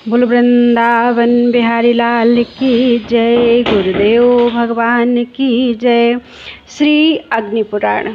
बोल वृंदावन बिहारी लाल की जय। गुरुदेव भगवान की जय। श्री अग्नि पुराण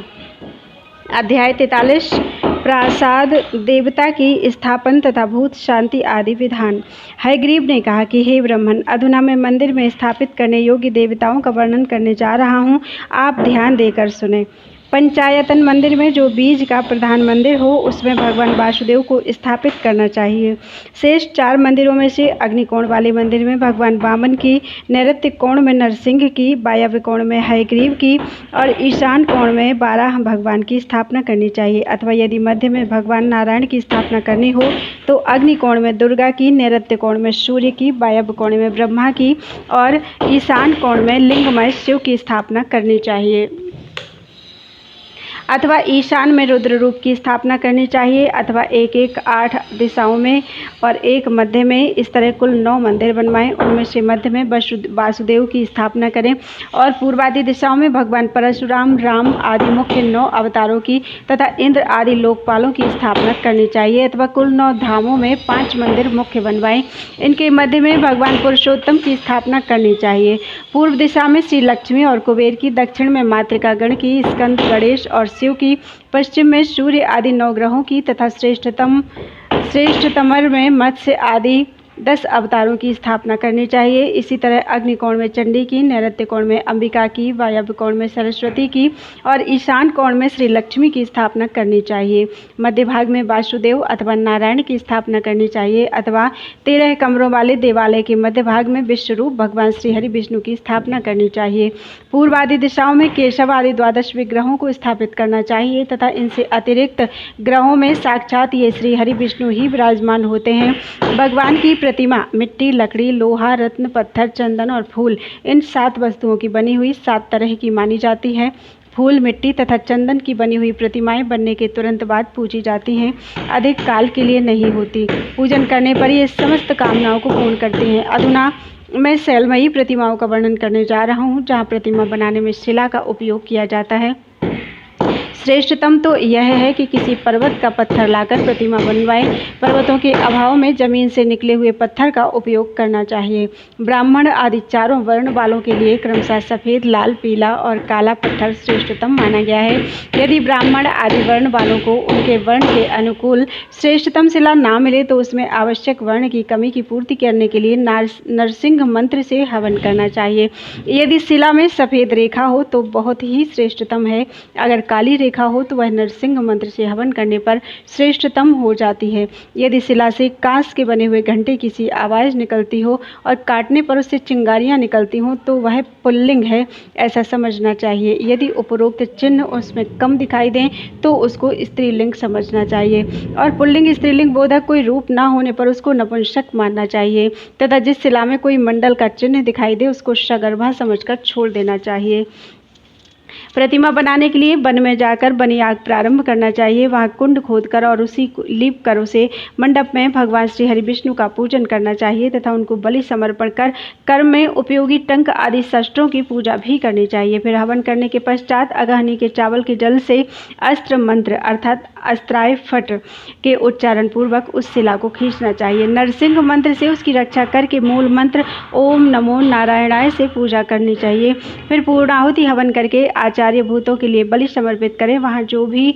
अध्याय 43 प्रासाद देवता की स्थापन तथा भूत शांति आदि विधान। हयग्रीव ने कहा कि हे ब्राह्मण, अधुना मैं मंदिर में स्थापित करने योग्य देवताओं का वर्णन करने जा रहा हूँ। आप ध्यान देकर सुने। पंचायतन मंदिर में जो बीज का प्रधान मंदिर हो उसमें भगवान वासुदेव को स्थापित करना चाहिए। शेष 4 मंदिरों में से अग्निकोण वाले मंदिर में भगवान वामन की, नैऋत्य कोण में नरसिंह की, वायव्य कोण में हयग्रीव की और ईशान कोण में 12 भगवान की स्थापना करनी चाहिए। अथवा यदि मध्य में भगवान नारायण की स्थापना करनी हो तो अग्निकोण में दुर्गा की, नैऋत्य कोण में सूर्य की, वायव्य कोण में ब्रह्मा की और ईशान कोण में लिंगमय शिव की स्थापना करनी चाहिए। अथवा ईशान में रुद्र रूप की स्थापना करनी चाहिए। अथवा 1-1 8 दिशाओं में और एक मध्य में, इस तरह कुल 9 मंदिर बनवाएं। उनमें से मध्य में वासुदेव की स्थापना करें और पूर्वादि दिशाओं में भगवान परशुराम, राम आदि मुख्य 9 अवतारों की तथा इंद्र आदि लोकपालों की स्थापना करनी चाहिए। अथवा कुल 9 धामों में 5 मंदिर मुख्य बनवाएं। इनके मध्य में भगवान पुरुषोत्तम की स्थापना करनी चाहिए। पूर्व दिशा में श्री लक्ष्मी और कुबेर की, दक्षिण में मातृका गण की, स्कंद, गणेश और शिव की, पश्चिम में सूर्य आदि 9 ग्रहों की तथा श्रेष्ठतमर में मत्स्य आदि 10 अवतारों की स्थापना करनी चाहिए। इसी तरह अग्निकोण में चंडी की, नैऋत्य कोण में अंबिका की, वायव्य कोण में सरस्वती की और ईशान कोण में श्री लक्ष्मी की स्थापना करनी चाहिए। मध्य भाग में वासुदेव अथवा नारायण की स्थापना करनी चाहिए। अथवा 13 कमरों वाले देवालय के मध्य भाग में विश्वरूप भगवान श्री हरि विष्णु की स्थापना करनी चाहिए। पूर्व आदि दिशाओं में केशव आदि 12 विग्रहों को स्थापित करना चाहिए तथा इनसे अतिरिक्त ग्रहों में साक्षात ये श्री हरि विष्णु ही विराजमान होते हैं। भगवान की प्रतिमा मिट्टी, लकड़ी, लोहा, रत्न, पत्थर, चंदन और फूल, इन 7 वस्तुओं की बनी हुई 7 तरह की मानी जाती है। फूल, मिट्टी तथा चंदन की बनी हुई प्रतिमाएं बनने के तुरंत बाद पूजी जाती हैं, अधिक काल के लिए नहीं होती। पूजन करने पर ये समस्त कामनाओं को पूर्ण करती हैं। अधुना मैं शैलमयी प्रतिमाओं का वर्णन करने जा रहा हूँ, जहाँ प्रतिमा बनाने में शिला का उपयोग किया जाता है। श्रेष्ठतम तो यह है कि किसी पर्वत का पत्थर लाकर प्रतिमा बनवाएं। पर्वतों के अभाव में जमीन से निकले हुए पत्थर का उपयोग करना चाहिए। ब्राह्मण आदि 4 वर्ण वालों के लिए क्रमशः सफ़ेद, लाल, पीला और काला पत्थर श्रेष्ठतम माना गया है। यदि ब्राह्मण आदि वर्ण वालों को उनके वर्ण के अनुकूल श्रेष्ठतम शिला ना मिले तो उसमें आवश्यक वर्ण की कमी की पूर्ति करने के लिए नरसिंह मंत्र से हवन करना चाहिए। यदि शिला में सफ़ेद रेखा हो तो बहुत ही श्रेष्ठतम है। अगर काली रेखा हो तो वह नरसिंह मंत्र से हवन करने पर श्रेष्ठतम हो जाती है। यदि शिला से कांस के बने हुए घंटे की सी आवाज़ निकलती हो और काटने पर उससे चिंगारियां निकलती हों तो वह पुल्लिंग है, ऐसा समझना चाहिए। यदि उपरोक्त चिन्ह उसमें कम दिखाई दें तो उसको स्त्रीलिंग समझना चाहिए और पुल्लिंग स्त्रीलिंग बोधक कोई रूप ना होने पर उसको नपुंसक मानना चाहिए तथा जिस शिला में कोई मंडल का चिन्ह दिखाई दे उसको सगर्भा समझकर छोड़ देना चाहिए। प्रतिमा बनाने के लिए वन में जाकर बनी आग प्रारंभ करना चाहिए। वहाँ कुंड खोदकर और उसी को लीप कर उसे मंडप में भगवान श्री हरि विष्णु का पूजन करना चाहिए तथा उनको बलि समर्पण कर कर्म में उपयोगी टंक आदि शस्त्रों की पूजा भी करनी चाहिए। फिर हवन करने के पश्चात अगहनी के चावल के जल से अस्त्र मंत्र अर्थात अस्त्राय फट के उच्चारण पूर्वक उस शिला को खींचना चाहिए। नरसिंह मंत्र से उसकी रक्षा करके मूल मंत्र ओम नमो नारायणाय से पूजा करनी चाहिए। फिर पूर्णाहुति हवन करके आचार्य भूतों के लिए बलि समर्पित करें। वहाँ जो भी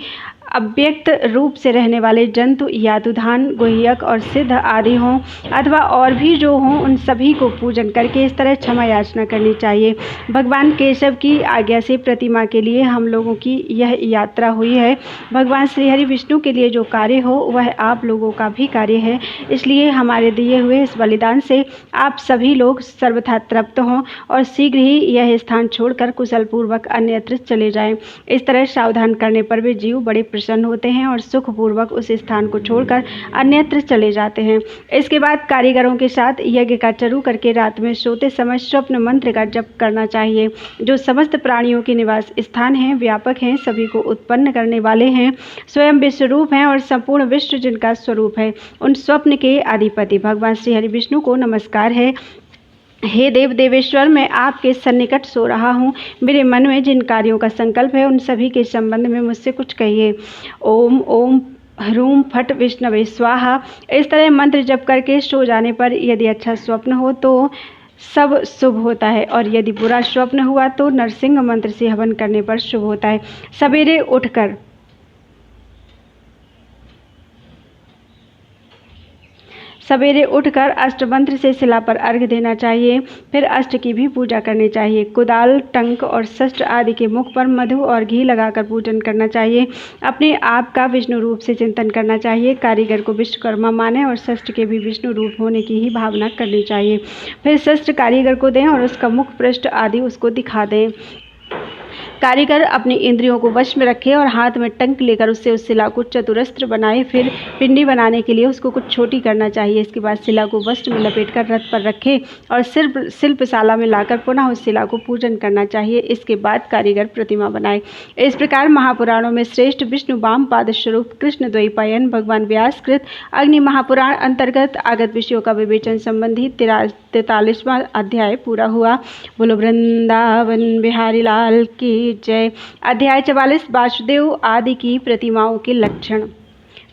अव्यक्त रूप से रहने वाले जंतु, यादुधान, गुह्यक और सिद्ध आदि हों अथवा और भी जो हों उन सभी को पूजन करके इस तरह क्षमा याचना करनी चाहिए। भगवान केशव की आज्ञा से प्रतिमा के लिए हम लोगों की यह यात्रा हुई है। भगवान श्री हरि विष्णु के लिए जो कार्य हो वह आप लोगों का भी कार्य है, इसलिए हमारे दिए हुए इस बलिदान से आप सभी लोग सर्वथा तृप्त हों और शीघ्र ही यह स्थान छोड़कर कुशल पूर्वक अन्यत्र चले जाएं। इस तरह सावधान करने पर वे जीव बड़े प्रसन्न होते हैं और सुखपूर्वक उस स्थान को छोड़कर अन्यत्र चले जाते हैं। इसके बाद कारीगरों के साथ यज्ञ का चरु करके रात में सोते समय स्वप्न मंत्र का जप करना चाहिए, जो समस्त प्राणियों के निवास स्थान हैं, व्यापक हैं, सभी को उत्पन्न करने वाले हैं, स्वयं विश्वरूप हैं और संपूर्ण विश्व जिनका स्वरूप है। उन स्वप्न के अधिपति भगवान श्री हरि विष्णु को नमस्कार है। हे देव देवेश्वर, मैं आपके सन्निकट सो रहा हूँ। मेरे मन में जिन कार्यों का संकल्प है उन सभी के संबंध में मुझसे कुछ कहिए। ओम ओम ह्रूम फट विष्णवे स्वाहा। इस तरह मंत्र जप करके सो जाने पर यदि अच्छा स्वप्न हो तो सब शुभ होता है, और यदि बुरा स्वप्न हुआ तो नरसिंह मंत्र से हवन करने पर शुभ होता है। सवेरे उठकर अष्ट मंत्र से शिला पर अर्घ्य देना चाहिए। फिर अष्ट की भी पूजा करनी चाहिए। कुदाल, टंक और शस्त्र आदि के मुख पर मधु और घी लगाकर पूजन करना चाहिए। अपने आप का विष्णु रूप से चिंतन करना चाहिए। कारीगर को विश्वकर्मा माने और शस्त्र के भी विष्णु रूप होने की ही भावना करनी चाहिए। फिर शस्त्र कारीगर को दें और उसका मुख, पृष्ठ आदि उसको दिखा दें। कारीगर अपनी इंद्रियों को वश में रखे और हाथ में टंक लेकर उससे उस शिला को चतुरस्त्र बनाए। फिर पिंडी बनाने के लिए उसको कुछ छोटी करना चाहिए। इसके बाद शिला को वस्त्र में लपेटकर रथ पर रखे और शिल्पशाला में लाकर पुनः उस शिला को पूजन करना चाहिए। इसके बाद कारीगर प्रतिमा बनाए। इस प्रकार महापुराणों में श्रेष्ठ विष्णु वाम पाद स्वरूप कृष्ण द्वैपायन भगवान व्यास कृत अग्नि महापुराण अंतर्गत आगत विषयों का विवेचन संबंधी 43वां अध्याय पूरा हुआ। बोलो वृंदावन बिहारी लाल की जय। अध्याय 44 वासुदेव आदि की प्रतिमाओं के लक्षण।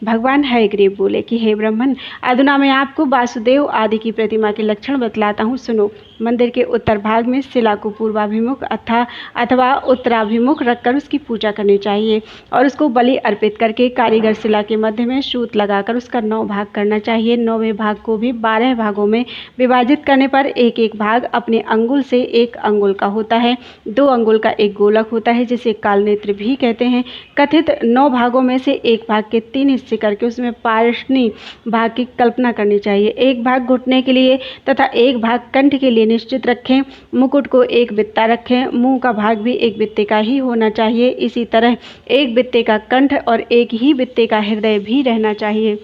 भगवान हयग्रीव बोले कि हे ब्राह्मण, अधुना मैं आपको वासुदेव आदि की प्रतिमा के लक्षण बतलाता हूँ, सुनो। मंदिर के उत्तर भाग में शिला को पूर्वाभिमुख अथवा उत्तराभिमुख रखकर उसकी पूजा करनी चाहिए और उसको बलि अर्पित करके कारीगर शिला के मध्य में सूत लगाकर उसका 9 भाग करना चाहिए। 9वें भाग को भी 12 भागों में विभाजित करने पर एक एक भाग अपने अंगुल से 1 अंगुल का होता है। 2 अंगुल का एक गोलक होता है जिसे कालनेत्र भी कहते हैं। कथित 9 भागों में से एक भाग के 3 हिस्से करके उसमें पार्श्वनी भाग की कल्पना करनी चाहिए। एक भाग घुटने के लिए तथा एक भाग कंठ के लिए निश्चित रखें। मुकुट को एक बित्ता रखें। मुंह का भाग भी एक बित्ते का ही होना चाहिए। इसी तरह एक बित्ते का कंठ और एक ही बित्ते का हृदय भी रहना चाहिए।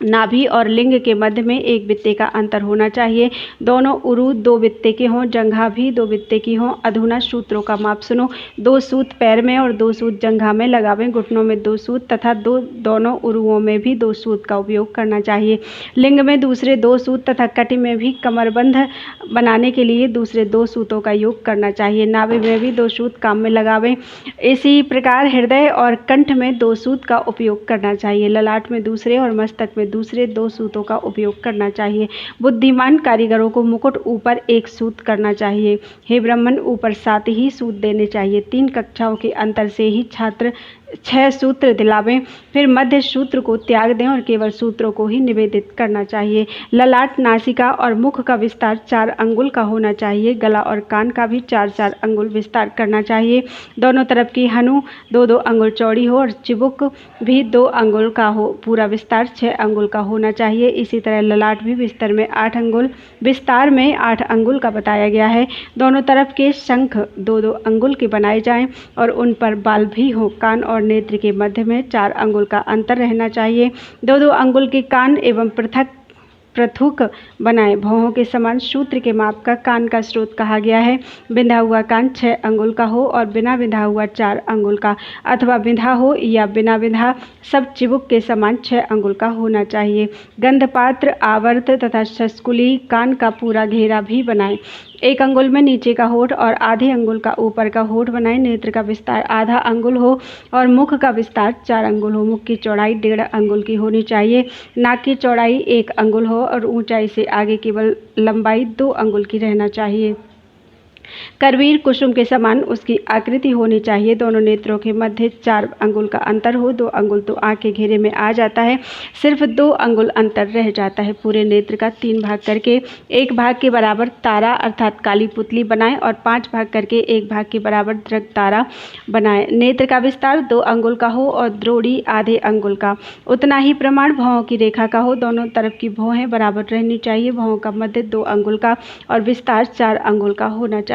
नाभि और लिंग के मध्य में 1 बित्ते का अंतर होना चाहिए। दोनों उरु 2 बित्ते के हों, जंघा भी 2 बित्ते की हों। अधुना सूत्रों का माप सुनो। 2 सूत पैर में और 2 सूत जंघा में लगावें। घुटनों में 2 सूत तथा दोनों उरुओं में भी 2 सूत का उपयोग करना चाहिए। लिंग में दूसरे 2 सूत तथा कटी में भी कमरबंध बनाने के लिए दूसरे 2 सूतों का योग करना चाहिए। नाभि में भी 2 सूत काम में लगावें। इसी प्रकार हृदय और कंठ में 2 सूत का उपयोग करना चाहिए। ललाट में दूसरे और मस्तक में दूसरे 2 सूतों का उपयोग करना चाहिए। बुद्धिमान कारीगरों को मुकुट ऊपर 1 सूत करना चाहिए। हे ब्राह्मण, ऊपर 7 ही सूत देने चाहिए। 3 कक्षाओं के अंतर से ही छात्र 6 सूत्र दिलावें। फिर मध्य सूत्र को त्याग दें और केवल सूत्रों को ही निवेदित करना चाहिए। ललाट, नासिका और मुख का विस्तार 4 अंगुल का होना चाहिए। गला और कान का भी 4-4 अंगुल विस्तार करना चाहिए। दोनों तरफ की हनु 2-2 अंगुल चौड़ी हो और चिबुक भी 2 अंगुल का हो। पूरा विस्तार 6 अंगुल का होना चाहिए। इसी तरह ललाट भी विस्तार में 8 अंगुल का बताया गया है। दोनों तरफ के शंख 2-2 अंगुल के बनाए जाएं और उन पर बाल भी हो। कान और नेत्र के मध्य में 4 अंगुल का अंतर रहना चाहिए। 2-2 अंगुल के कान एवं पृथुक बनाए। भौहों के समान सूत्र के माप का कान का स्रोत कहा गया है। बिंधा हुआ कान 6 अंगुल का हो और बिना बिंधा हुआ 4 अंगुल का, अथवा बिंधा हो या बिना बिंधा, सब चिबुक के समान 6 अंगुल का होना चाहिए। गंधपात्र, आवर्त तथा शस्कुली कान का पूरा घेरा भी बनाए। 1 अंगुल में नीचे का होठ और आधे अंगुल का ऊपर का होठ बनाए। नेत्र का विस्तार आधा अंगुल हो और मुख का विस्तार 4 अंगुल हो। मुख की चौड़ाई 1.5 अंगुल की होनी चाहिए। नाक की चौड़ाई 1 अंगुल हो और ऊंचाई से आगे केवल लंबाई 2 अंगुल की रहना चाहिए। करवीर कुसुम के समान उसकी आकृति होनी चाहिए। दोनों नेत्रों के मध्य 4 अंगुल का अंतर हो। 2 अंगुल तो आँख के घेरे में आ जाता है, सिर्फ 2 अंगुल अंतर रह जाता है। पूरे नेत्र का 3 भाग करके 1 भाग के बराबर तारा अर्थात काली पुतली बनाए और 5 भाग करके 1 भाग के बराबर दृग तारा बनाए। नेत्र का विस्तार 2 अंगुल का हो और द्रोड़ी आधे अंगुल का। उतना ही प्रमाण भौहों की रेखा का हो। दोनों तरफ की भौहें बराबर रहनी चाहिए। भौहों का मध्य 2 अंगुल का और विस्तार 4 अंगुल का होना चाहिए।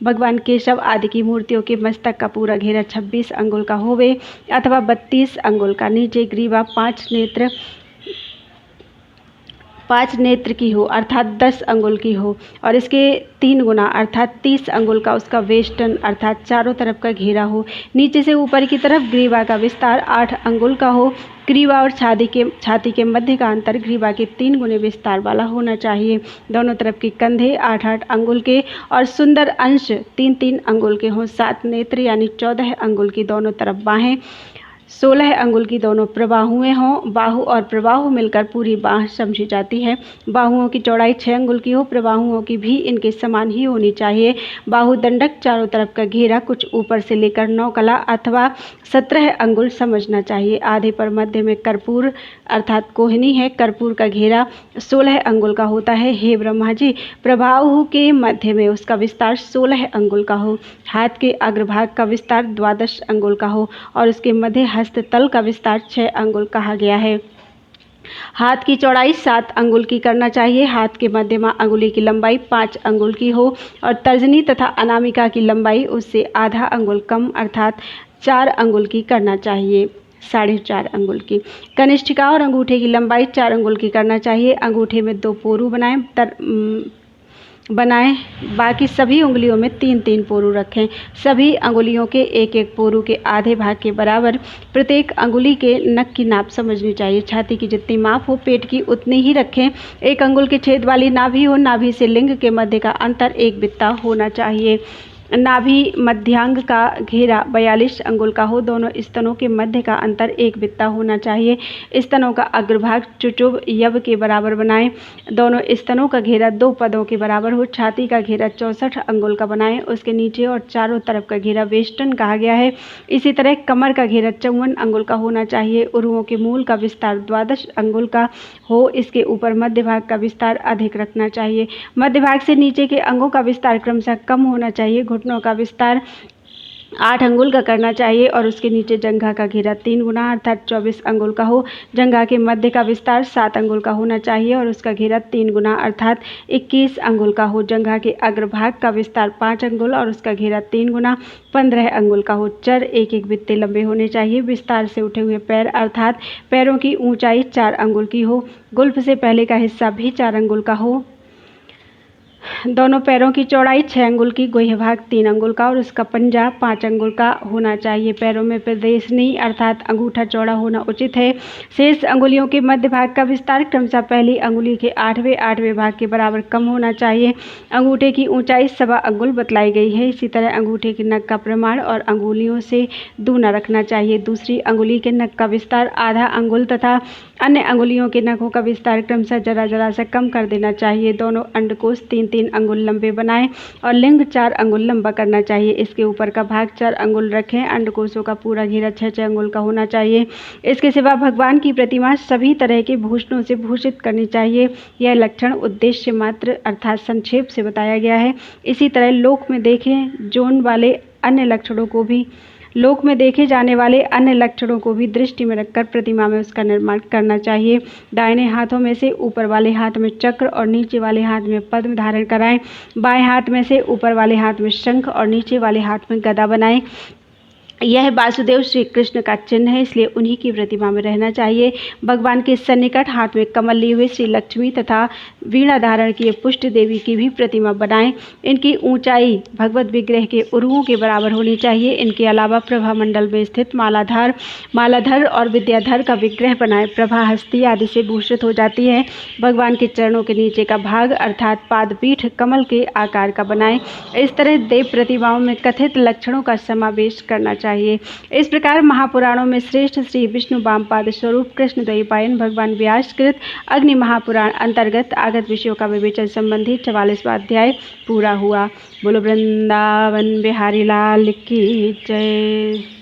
भगवान केशव आदि की मूर्तियों के मस्तक का पूरा घेरा 26 अंगुल का होवे अथवा 32 अंगुल का। नीचे ग्रीवा 5 नेत्र की हो अर्थात 10 अंगुल की हो और इसके 3 गुना अर्थात 30 अंगुल का उसका वेष्टन अर्थात चारों तरफ का घेरा हो। नीचे से ऊपर की तरफ ग्रीवा का विस्तार 8 अंगुल का हो। ग्रीवा और छाती के मध्य का अंतर ग्रीवा के 3 गुने विस्तार वाला होना चाहिए। दोनों तरफ के कंधे 8-8 अंगुल के और सुंदर अंश 3-3 अंगुल के हों। 7 नेत्र यानी 14 अंगुल की दोनों तरफ बाहें। 16 अंगुल की दोनों प्रबाहुएं हों। बाहु और प्रबाहु मिलकर पूरी बाह समझी जाती है। बाहुओं की चौड़ाई 6 अंगुल की हो। प्रबाहुओं की भी इनके समान ही होनी चाहिए। बाहु दंडक चारों तरफ का घेरा कुछ ऊपर से लेकर 9 कला अथवा 17 अंगुल समझना चाहिए। आधे पर मध्य में कर्पूर अर्थात कोहनी है। कर्पूर का घेरा 16 अंगुल का होता है। हे ब्रह्मा जी, प्रबाहु के मध्य में उसका विस्तार 16 अंगुल का हो। हाथ के अग्रभाग का विस्तार 12 अंगुल का हो और उसके मध्य हस्त तल का विस्तार 6 अंगुल कहा गया है। हाथ की चौड़ाई 7 अंगुल की करना चाहिए। हाथ के मध्यमा अंगुली की लंबाई 5 अंगुल की हो और तर्जनी तथा अनामिका की लंबाई उससे आधा अंगुल कम अर्थात 4 अंगुल की करना चाहिए, 4.5 अंगुल की। कनिष्ठिका और अंगूठे की लंबाई 4 अंगुल की करना चाहिए। अंगूठे में 2 पोरू बनाएं। बाकी सभी उंगलियों में 3-3 पोरू रखें। सभी अंगुलियों के 1-1 पोरू के आधे भाग के बराबर प्रत्येक अंगुली के नख की नाप समझनी चाहिए। छाती की जितनी माप हो पेट की उतनी ही रखें। 1 अंगुल के छेद वाली नाभि हो। नाभि से लिंग के मध्य का अंतर 1 बित्ता होना चाहिए। नाभि मध्यांग का घेरा 42 अंगुल का हो। दोनों स्तनों के मध्य का अंतर 1 बित्ता होना चाहिए। स्तनों का अग्रभाग चुचुभ यव के बराबर बनाएं। दोनों स्तनों का घेरा 2 पदों के बराबर हो। छाती का घेरा 64 अंगुल का बनाएं। उसके नीचे और चारों तरफ का घेरा वेष्टन कहा गया है। इसी तरह कमर का घेरा 54 अंगुल का होना चाहिए। उरुओं के मूल का विस्तार 12 अंगुल का हो। इसके ऊपर मध्य भाग का विस्तार अधिक रखना चाहिए। मध्य भाग से नीचे के अंगों का विस्तार क्रमशः कम होना चाहिए। घुटनों का विस्तार 8 अंगुल का करना चाहिए और उसके नीचे जंघा का घेरा 3 गुना अर्थात 24 अंगुल का हो। जंघा के मध्य का विस्तार 7 अंगुल का होना चाहिए और उसका घेरा 3 गुना अर्थात 21 अंगुल का हो। जंघा के अग्रभाग का विस्तार 5 अंगुल और उसका घेरा 3 गुना 15 अंगुल का हो। चर 1-1 बित्ते लंबे होने चाहिए। विस्तार से उठे हुए पैर अर्थात पैरों की ऊंचाई 4 अंगुल की हो। गुल्फ से पहले का हिस्सा भी 4 अंगुल का हो। दोनों पैरों की चौड़ाई 6 अंगुल की, गुह्य भाग 3 अंगुल का और उसका पंजा 5 अंगुल का होना चाहिए। पैरों में प्रदेशनी अर्थात अंगूठा चौड़ा होना उचित है। शेष अंगुलियों के मध्य भाग का विस्तार क्रमशः पहली अंगुली के 8वें भाग के बराबर कम होना चाहिए। अंगूठे की ऊंचाई 1.25 अंगुल बतलाई गई है। इसी तरह अंगूठे के नख का प्रमाण और अंगुलियों से दूना रखना चाहिए। दूसरी अंगुली के नख का विस्तार आधा अंगुल तथा अन्य अंगुलियों के नखों का विस्तार क्रमशः जरा सा कम कर देना चाहिए। दोनों अंडकोश 3-3 अंगुल लंबे बनाएं और लिंग 4 अंगुल लंबा करना चाहिए। इसके ऊपर का भाग 4 अंगुल रखें। अंडकोशों का पूरा घेरा 6-6 अंगुल का होना चाहिए। इसके सिवा भगवान की प्रतिमा सभी तरह के भूषणों से भूषित करनी चाहिए। यह लक्षण उद्देश्य मात्र अर्थात संक्षेप से बताया गया है। इसी तरह लोक में देखे जाने वाले अन्य लक्षणों को भी दृष्टि में रखकर प्रतिमा में उसका निर्माण करना चाहिए। दाहिने हाथों में से ऊपर वाले हाथ में चक्र और नीचे वाले हाथ में पद्म धारण कराएं। बाएं हाथ में से ऊपर वाले हाथ में शंख और नीचे वाले हाथ में गदा बनाएं। यह वासुदेव श्री कृष्ण का चिन्ह है, इसलिए उन्हीं की प्रतिमा में रहना चाहिए। भगवान के सन्निकट हाथ में कमल लिए हुए श्री लक्ष्मी तथा वीणा धारण किए पुष्ट देवी की भी प्रतिमा बनाएं। इनकी ऊंचाई भगवत विग्रह के उरुओं के बराबर होनी चाहिए। इनके अलावा प्रभा मंडल में स्थित मालाधर और विद्याधर का विग्रह बनाएं। प्रभा हस्ती आदि से भूषित हो जाती है। भगवान के चरणों के नीचे का भाग अर्थात पादपीठ कमल के आकार का बनाएं। इस तरह देव प्रतिमाओं में कथित लक्षणों का समावेश करना चाहिए। इस प्रकार महापुराणों में श्रेष्ठ श्री विष्णु वामपाद स्वरूप कृष्ण द्वैपायन भगवान व्यास कृत अग्नि महापुराण अंतर्गत आगत विषयों का विवेचन संबंधी 44वां अध्याय पूरा हुआ। बोलो वृंदावन बिहारी लाल की जय।